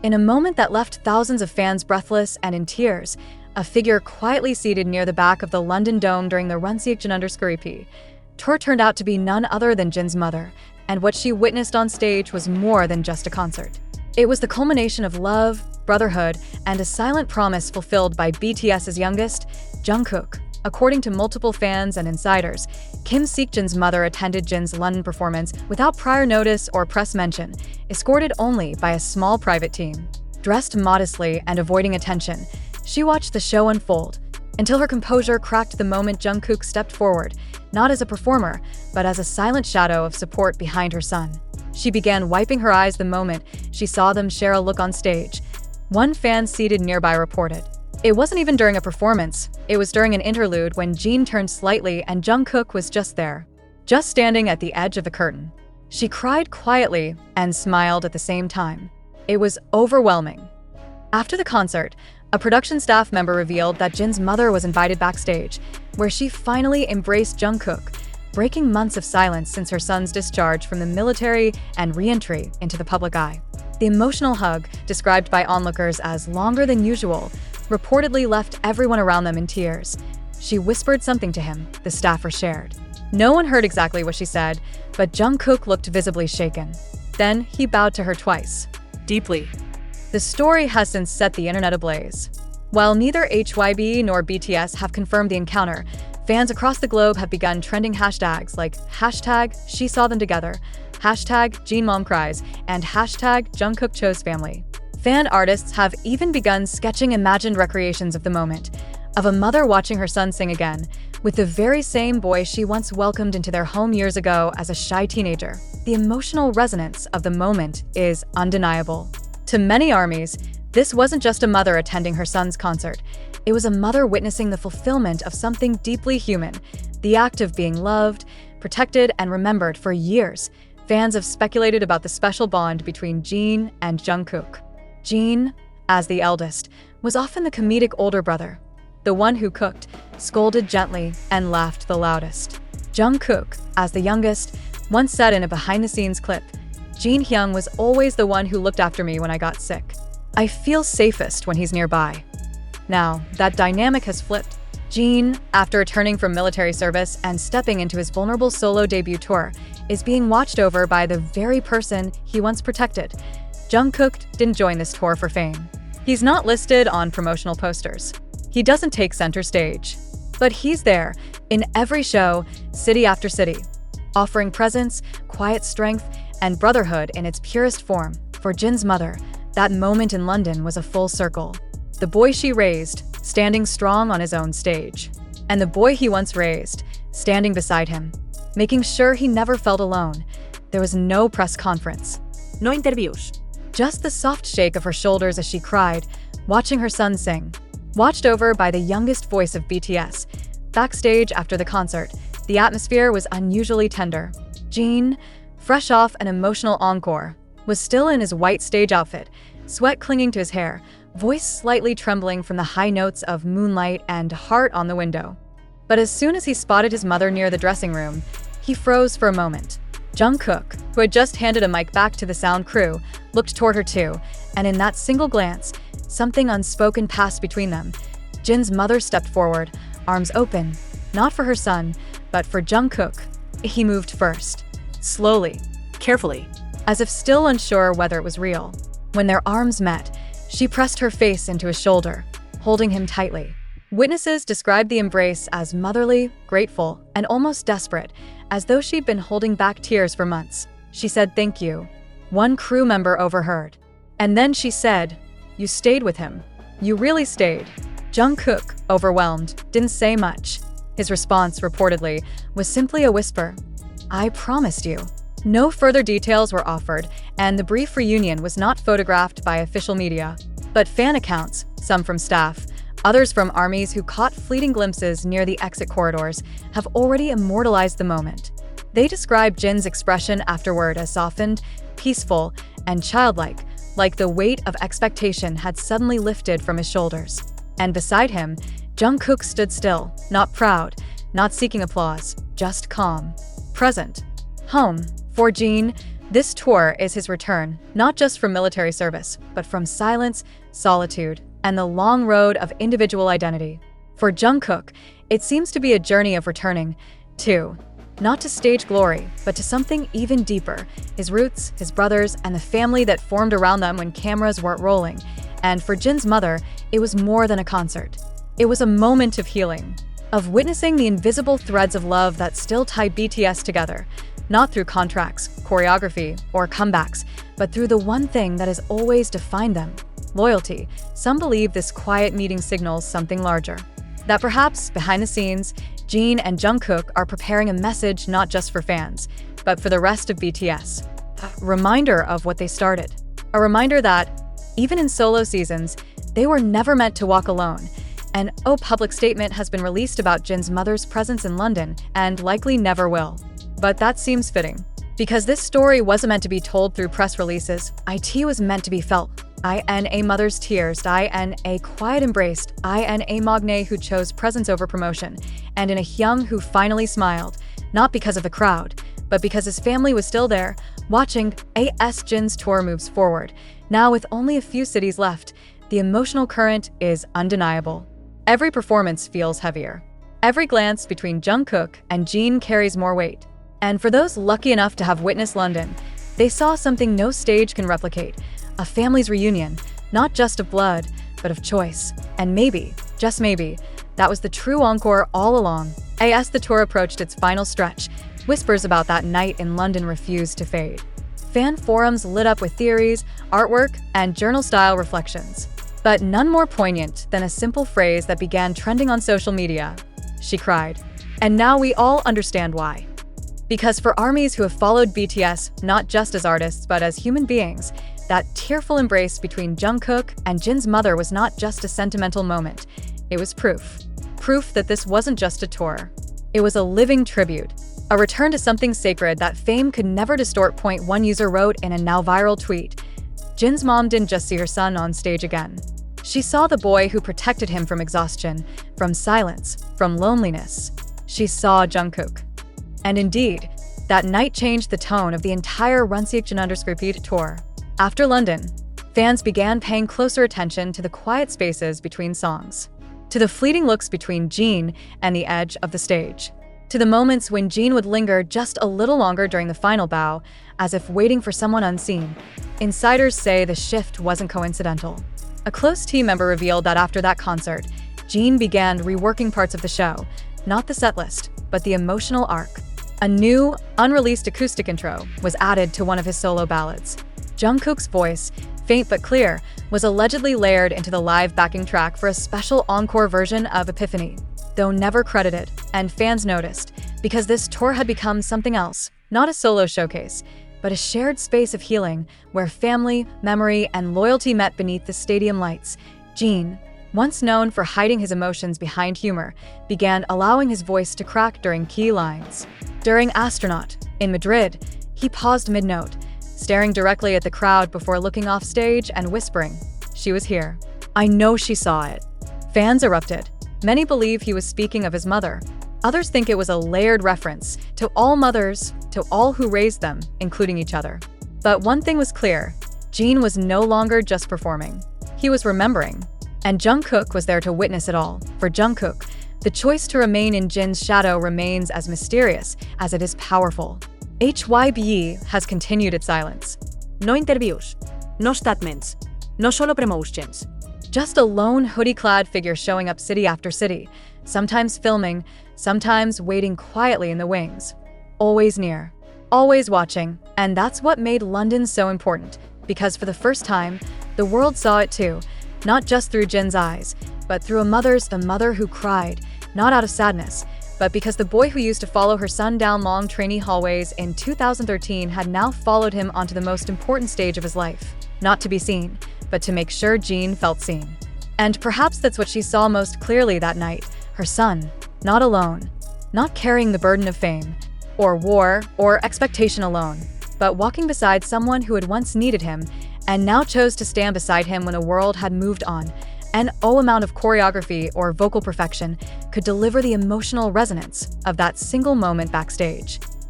In a moment that left thousands of fans breathless and in tears, a figure quietly seated near the back of the London Dome during the Seokjin tour turned out to be none other than Jin's mother, and what she witnessed on stage was more than just a concert. It was the culmination of love, brotherhood, and a silent promise fulfilled by BTS's youngest, Jungkook. According to multiple fans and insiders, Kim Seokjin's mother attended Jin's London performance without prior notice or press mention, escorted only by a small private team. Dressed modestly and avoiding attention, she watched the show unfold, until her composure cracked the moment Jungkook stepped forward, not as a performer, but as a silent shadow of support behind her son. She began wiping her eyes the moment she saw them share a look on stage. One fan seated nearby reported, "It wasn't even during a performance, it was during an interlude when Jin turned slightly and Jungkook was just there, just standing at the edge of the curtain." She cried quietly and smiled at the same time. It was overwhelming. After the concert, a production staff member revealed that Jin's mother was invited backstage, where she finally embraced Jungkook, breaking months of silence since her son's discharge from the military and re-entry into the public eye. The emotional hug, described by onlookers as longer than usual, reportedly left everyone around them in tears. She whispered something to him, the staffer shared. No one heard exactly what she said, but Jungkook looked visibly shaken. Then he bowed to her twice, deeply. The story has since set the internet ablaze. While neither HYB nor BTS have confirmed the encounter, fans across the globe have begun trending hashtags like #SheSawThemTogether, #JinMomCries, and #JungkookChoseFamily. Fan artists have even begun sketching imagined recreations of the moment, of a mother watching her son sing again, with the very same boy she once welcomed into their home years ago as a shy teenager. The emotional resonance of the moment is undeniable. To many ARMYs, this wasn't just a mother attending her son's concert. It was a mother witnessing the fulfillment of something deeply human, the act of being loved, protected, and remembered for years. Fans have speculated about the special bond between Jin and Jungkook. Jin, as the eldest, was often the comedic older brother, the one who cooked, scolded gently, and laughed the loudest. Jungkook, as the youngest, once said in a behind-the-scenes clip, "Jin Hyung was always the one who looked after me when I got sick. I feel safest when he's nearby." Now, that dynamic has flipped. Jin, after returning from military service and stepping into his vulnerable solo debut tour, is being watched over by the very person he once protected. Jungkook didn't join this tour for fame. He's not listed on promotional posters. He doesn't take center stage. But he's there, in every show, city after city, offering presence, quiet strength, and brotherhood in its purest form. For Jin's mother, that moment in London was a full circle. The boy she raised, standing strong on his own stage. And the boy he once raised, standing beside him, making sure he never felt alone. There was no press conference. No interviews. Just the soft shake of her shoulders as she cried, watching her son sing. Watched over by the youngest voice of BTS. Backstage after the concert, the atmosphere was unusually tender. Jin, fresh off an emotional encore, was still in his white stage outfit, sweat clinging to his hair, voice slightly trembling from the high notes of Moonlight and Heart on the Window. But as soon as he spotted his mother near the dressing room, he froze for a moment. Jungkook, who had just handed a mic back to the sound crew, looked toward her too, and in that single glance, something unspoken passed between them. Jin's mother stepped forward, arms open, not for her son, but for Jungkook. He moved first, slowly, carefully, as if still unsure whether it was real. When their arms met, she pressed her face into his shoulder, holding him tightly. Witnesses described the embrace as motherly, grateful, and almost desperate, as though she'd been holding back tears for months. She said, "Thank you." One crew member overheard. And then she said, "You stayed with him. You really stayed." Jungkook, overwhelmed, didn't say much. His response, reportedly, was simply a whisper, "I promised you." No further details were offered, and the brief reunion was not photographed by official media. But fan accounts, some from staff, others from ARMYs who caught fleeting glimpses near the exit corridors, have already immortalized the moment. They describe Jin's expression afterward as softened, peaceful, and childlike, like the weight of expectation had suddenly lifted from his shoulders. And beside him, Jungkook stood still, not proud, not seeking applause, just calm, present. Home, for Jin, This tour is his return, not just from military service, but from silence, solitude, and the long road of individual identity. For Jungkook, it seems to be a journey of returning, too. Not to stage glory, but to something even deeper, his roots, his brothers, and the family that formed around them when cameras weren't rolling. And for Jin's mother, it was more than a concert. It was a moment of healing, of witnessing the invisible threads of love that still tie BTS together, not through contracts, choreography, or comebacks, but through the one thing that has always defined them: loyalty. Some believe this quiet meeting signals something larger. That perhaps, behind the scenes, Jin and Jungkook are preparing a message not just for fans, but for the rest of BTS. A reminder of what they started. A reminder that, even in solo seasons, they were never meant to walk alone. An public statement has been released about Jin's mother's presence in London, and likely never will. But that seems fitting. Because this story wasn't meant to be told through press releases, it was meant to be felt. A mother's tears, a quiet embrace, a Magne who chose presence over promotion, and in a Hyung who finally smiled, not because of the crowd, but because his family was still there, watching as Jin's tour moves forward. Now with only a few cities left, the emotional current is undeniable. Every performance feels heavier. Every glance between Jungkook and Jin carries more weight. And for those lucky enough to have witnessed London, they saw something no stage can replicate: a family's reunion, not just of blood, but of choice. And maybe, just maybe, that was the true encore all along. As the tour approached its final stretch, whispers about that night in London refused to fade. Fan forums lit up with theories, artwork, and journal-style reflections. But none more poignant than a simple phrase that began trending on social media. She cried. And now we all understand why. Because for armies who have followed BTS not just as artists but as human beings, that tearful embrace between Jungkook and Jin's mother was not just a sentimental moment. It was proof. Proof that this wasn't just a tour. It was a living tribute. A return to something sacred that fame could never distort. One user wrote in a now viral tweet. Jin's mom didn't just see her son on stage again. She saw the boy who protected him from exhaustion, from silence, from loneliness. She saw Jungkook. And indeed, that night changed the tone of the entire Seokjin tour. After London, fans began paying closer attention to the quiet spaces between songs, to the fleeting looks between Jin and the edge of the stage, to the moments when Jin would linger just a little longer during the final bow, as if waiting for someone unseen. Insiders say the shift wasn't coincidental. A close team member revealed that after that concert, Jin began reworking parts of the show, not the setlist, but the emotional arc. A new, unreleased acoustic intro was added to one of his solo ballads. Jungkook's voice, faint but clear, was allegedly layered into the live backing track for a special encore version of Epiphany, though never credited, and fans noticed, because this tour had become something else, not a solo showcase, but a shared space of healing where family, memory, and loyalty met beneath the stadium lights. Jin, once known for hiding his emotions behind humor, began allowing his voice to crack during key lines. During Astronaut, in Madrid, he paused mid-note, staring directly at the crowd before looking off stage and whispering, "She was here." I know she saw it. Fans erupted. Many believe he was speaking of his mother. Others think it was a layered reference to all mothers, to all who raised them, including each other. But one thing was clear: Jin was no longer just performing. He was remembering. And Jungkook was there to witness it all. For Jungkook, the choice to remain in Jin's shadow remains as mysterious as it is powerful. HYBE has continued its silence. No interviews, no statements, no solo promotions. Just a lone hoodie-clad figure showing up city after city, sometimes filming, sometimes waiting quietly in the wings. Always near, always watching, and that's what made London so important, because for the first time, the world saw it too, not just through Jin's eyes, but through a mother who cried, not out of sadness, but because the boy who used to follow her son down long trainee hallways in 2013 had now followed him onto the most important stage of his life. Not to be seen, but to make sure Jin felt seen. And perhaps that's what she saw most clearly that night: her son, not alone, not carrying the burden of fame, or war, or expectation alone, but walking beside someone who had once needed him, and now chose to stand beside him when the world had moved on. And no amount of choreography or vocal perfection could deliver the emotional resonance of that single moment backstage.